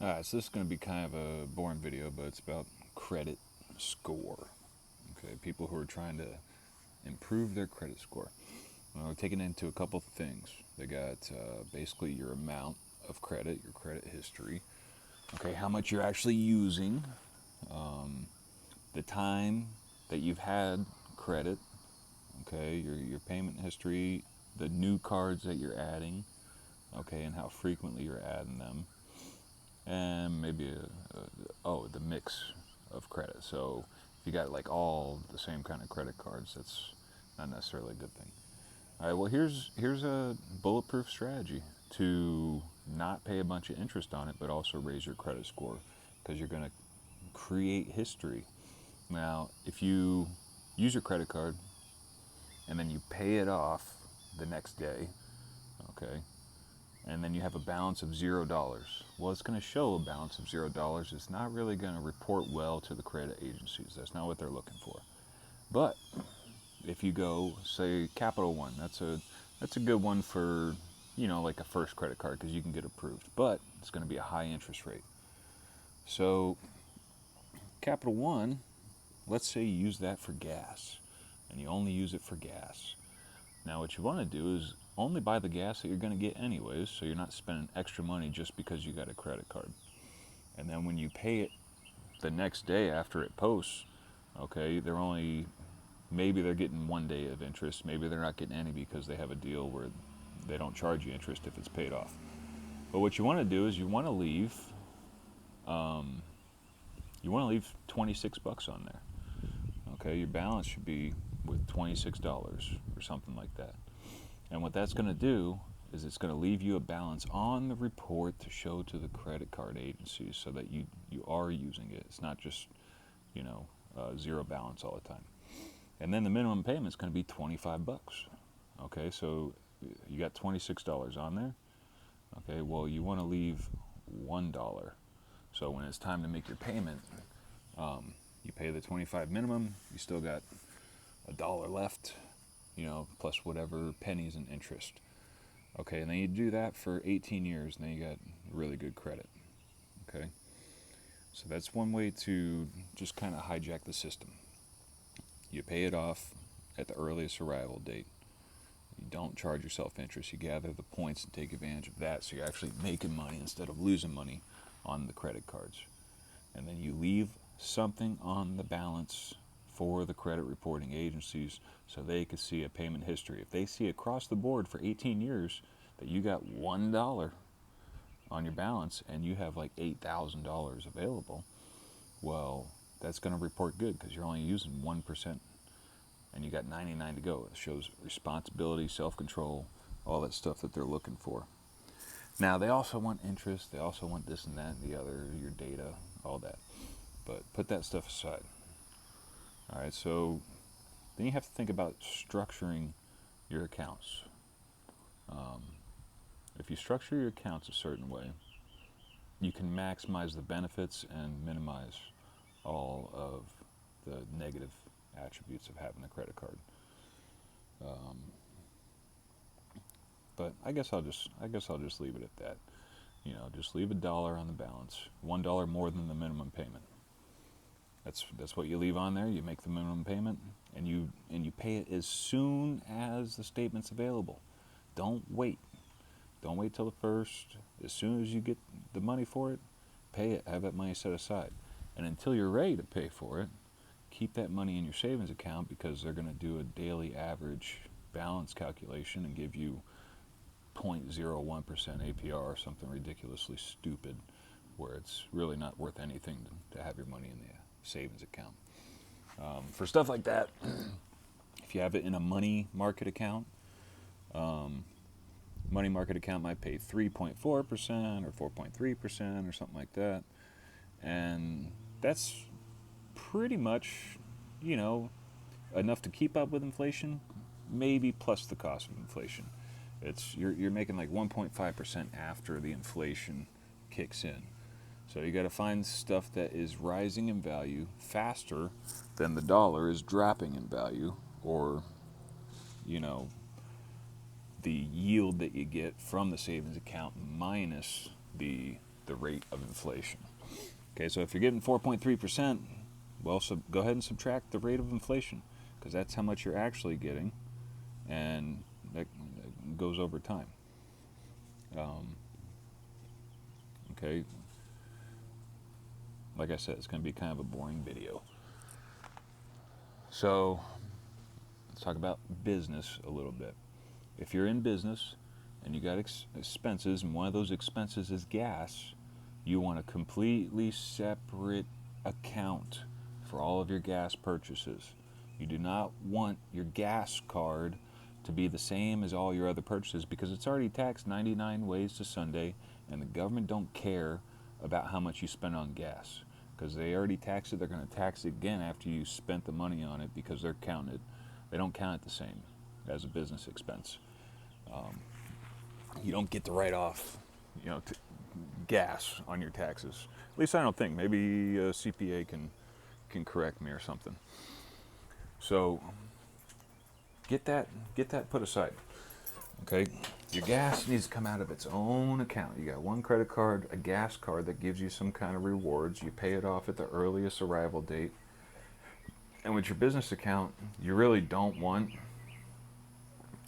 Alright, so this is going to be kind of a boring video, but it's about credit score. Okay, people who are trying to improve their credit score. Well, we're taking into a couple things. They got basically your amount of credit, your credit history. Okay, how much you're actually using, the time that you've had credit. Okay, your payment history, the new cards that you're adding. Okay, and how frequently you're adding them, and maybe the mix of credit. So if you got like all the same kind of credit cards, that's not necessarily a good thing. All right, well here's a bulletproof strategy to not pay a bunch of interest on it, but also raise your credit score, because you're going to create history. Now, if you use your credit card and then you pay it off the next day, okay, and then you have a balance of $0. Well, it's going to show a balance of $0. It's not really going to report well to the credit agencies. That's not what they're looking for. But if you go, say, Capital One, that's a good one for, like a first credit card, because you can get approved. But it's going to be a high interest rate. So Capital One, let's say you use that for gas, and you only use it for gas. Now what you want to do is only buy the gas that you're going to get anyways, so you're not spending extra money just because you got a credit card. And then when you pay it the next day after it posts, okay, maybe they're getting 1 day of interest, maybe they're not getting any because they have a deal where they don't charge you interest if it's paid off. But what you want to do is you want to leave 26 bucks on there. Okay, your balance should be with $26 or something like that. And what that's going to do is it's going to leave you a balance on the report to show to the credit card agencies, so that you are using it. It's not just, zero balance all the time. And then the minimum payment is going to be 25 bucks. Okay, so you got $26 on there. Okay, well, you want to leave $1. So when it's time to make your payment, you pay the 25 minimum, you still got $1 left, plus whatever pennies and interest. Okay, and then you do that for 18 years, and then you got really good credit. Okay, so that's one way to just kind of hijack the system. You pay it off at the earliest arrival date. You don't charge yourself interest. You gather the points and take advantage of that, so you're actually making money instead of losing money on the credit cards. And then you leave something on the balance for the credit reporting agencies, so they can see a payment history. If they see across the board for 18 years that you got $1 on your balance and you have like $8,000 available, well, that's going to report good, because you're only using 1% and you got 99 to go. It shows responsibility, self-control, all that stuff that they're looking for. Now, they also want interest, they also want this and that and the other, your data, all that. But put that stuff aside. All right, so then you have to think about structuring your accounts. If you structure your accounts a certain way, you can maximize the benefits and minimize all of the negative attributes of having a credit card. But I guess I'll just leave it at that. Just leave $1 on the balance, $1 more than the minimum payment. That's what you leave on there. You make the minimum payment, and you pay it as soon as the statement's available. Don't wait. Don't wait till the first. As soon as you get the money for it, pay it. Have that money set aside. And until you're ready to pay for it, keep that money in your savings account, because they're going to do a daily average balance calculation and give you 0.01% APR or something ridiculously stupid, where it's really not worth anything to have your money in the savings account. For stuff like that, if you have it in a money market account, money market account might pay 3.4% or 4.3% or something like that. And that's pretty much, enough to keep up with inflation, maybe plus the cost of inflation. You're making like 1.5% after the inflation kicks in. So you got to find stuff that is rising in value faster than the dollar is dropping in value, or the yield that you get from the savings account minus the the rate of inflation. Okay, so if you're getting 4.3%, well, so go ahead and subtract the rate of inflation, because that's how much you're actually getting, and that goes over time. Okay, like I said, it's going to be kind of a boring video. So let's talk about business a little bit. If you're in business and you got expenses, and one of those expenses is gas, you want a completely separate account for all of your gas purchases. You do not want your gas card to be the same as all your other purchases, because it's already taxed 99 ways to Sunday, and the government don't care about how much you spend on gas, because they already tax it. They're going to tax it again after you spent the money on it, because they're counted. They don't count it the same as a business expense. You don't get to write off, gas on your taxes. At least I don't think. Maybe a CPA can correct me or something. So get that put aside. Okay, your gas needs to come out of its own account. You got one credit card, a gas card that gives you some kind of rewards. You pay it off at the earliest arrival date. And with your business account, you really don't want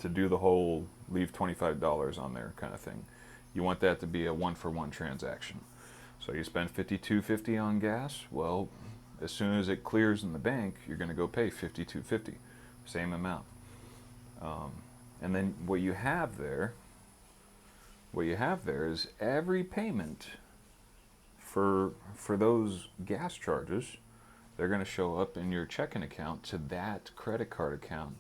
to do the whole leave $25 on there kind of thing. You want that to be a one-for-one transaction. So you spend $52.50 on gas. Well, as soon as it clears in the bank, you're going to go pay $52.50, same amount. And then what you have there is every payment for those gas charges, they're going to show up in your checking account to that credit card account,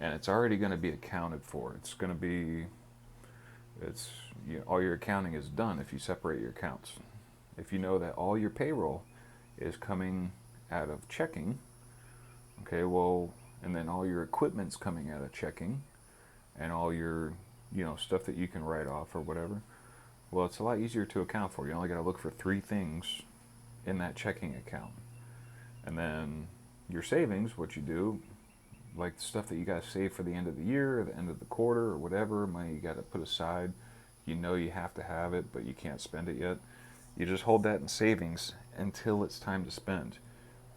and it's already going to be accounted for. It's going to be, all your accounting is done if you separate your accounts. If you know that all your payroll is coming out of checking, okay, well, and then all your equipment's coming out of checking, and all your, stuff that you can write off or whatever, well, it's a lot easier to account for. You only got to look for 3 things in that checking account. And then your savings, what you do, like the stuff that you got to save for the end of the year or the end of the quarter or whatever, money you got to put aside, you have to have it, but you can't spend it yet. You just hold that in savings until it's time to spend.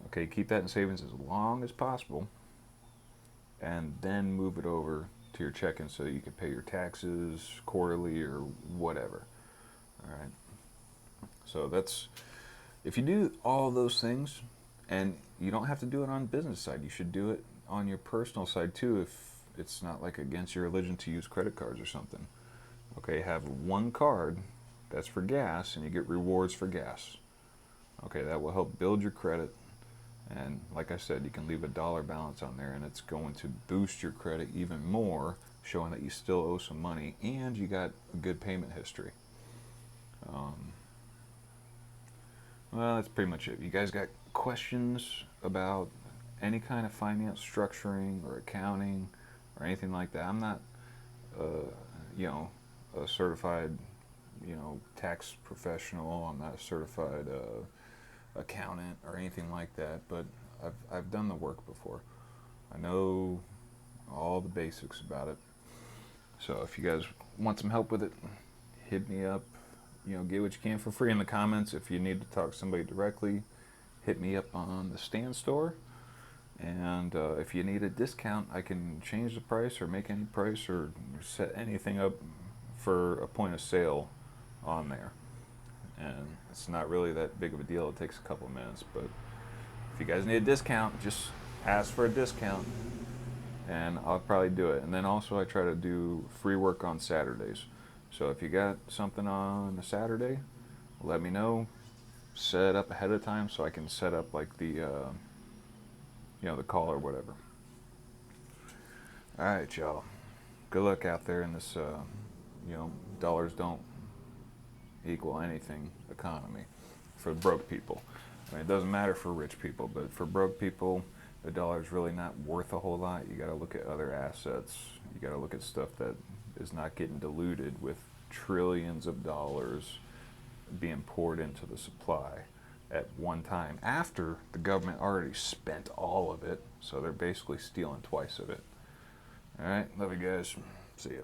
Okay, keep that in savings as long as possible, and then move it over to your checking so that you can pay your taxes quarterly or whatever. All right. So that's, if you do all those things, and you don't have to do it on business side, you should do it on your personal side too, if it's not like against your religion to use credit cards or something. Okay, have one card that's for gas, and you get rewards for gas. Okay, that will help build your credit. And like I said, you can leave $1 balance on there, and it's going to boost your credit even more, showing that you still owe some money and you got a good payment history. Well, that's pretty much it. You guys got questions about any kind of finance structuring or accounting or anything like that? I'm not, a certified, tax professional. I'm not a certified accountant or anything like that, but I've done the work before. I know all the basics about it. So if you guys want some help with it, hit me up. Get what you can for free in the comments. If you need to talk to somebody directly, hit me up on the Stan.store. And if you need a discount, I can change the price or make any price or set anything up for a point of sale on there. And it's not really that big of a deal. It takes a couple of minutes, but if you guys need a discount, just ask for a discount and I'll probably do it. And then also I try to do free work on Saturdays. So if you got something on a Saturday, let me know. Set it up ahead of time so I can set up like the the call or whatever. All right, y'all. Good luck out there in this dollars don't equal anything economy for broke people. I mean, it doesn't matter for rich people, but for broke people, the dollar's really not worth a whole lot. You got to look at other assets. You got to look at stuff that is not getting diluted with trillions of dollars being poured into the supply at one time after the government already spent all of it. So they're basically stealing twice of it. All right, love you guys. See ya.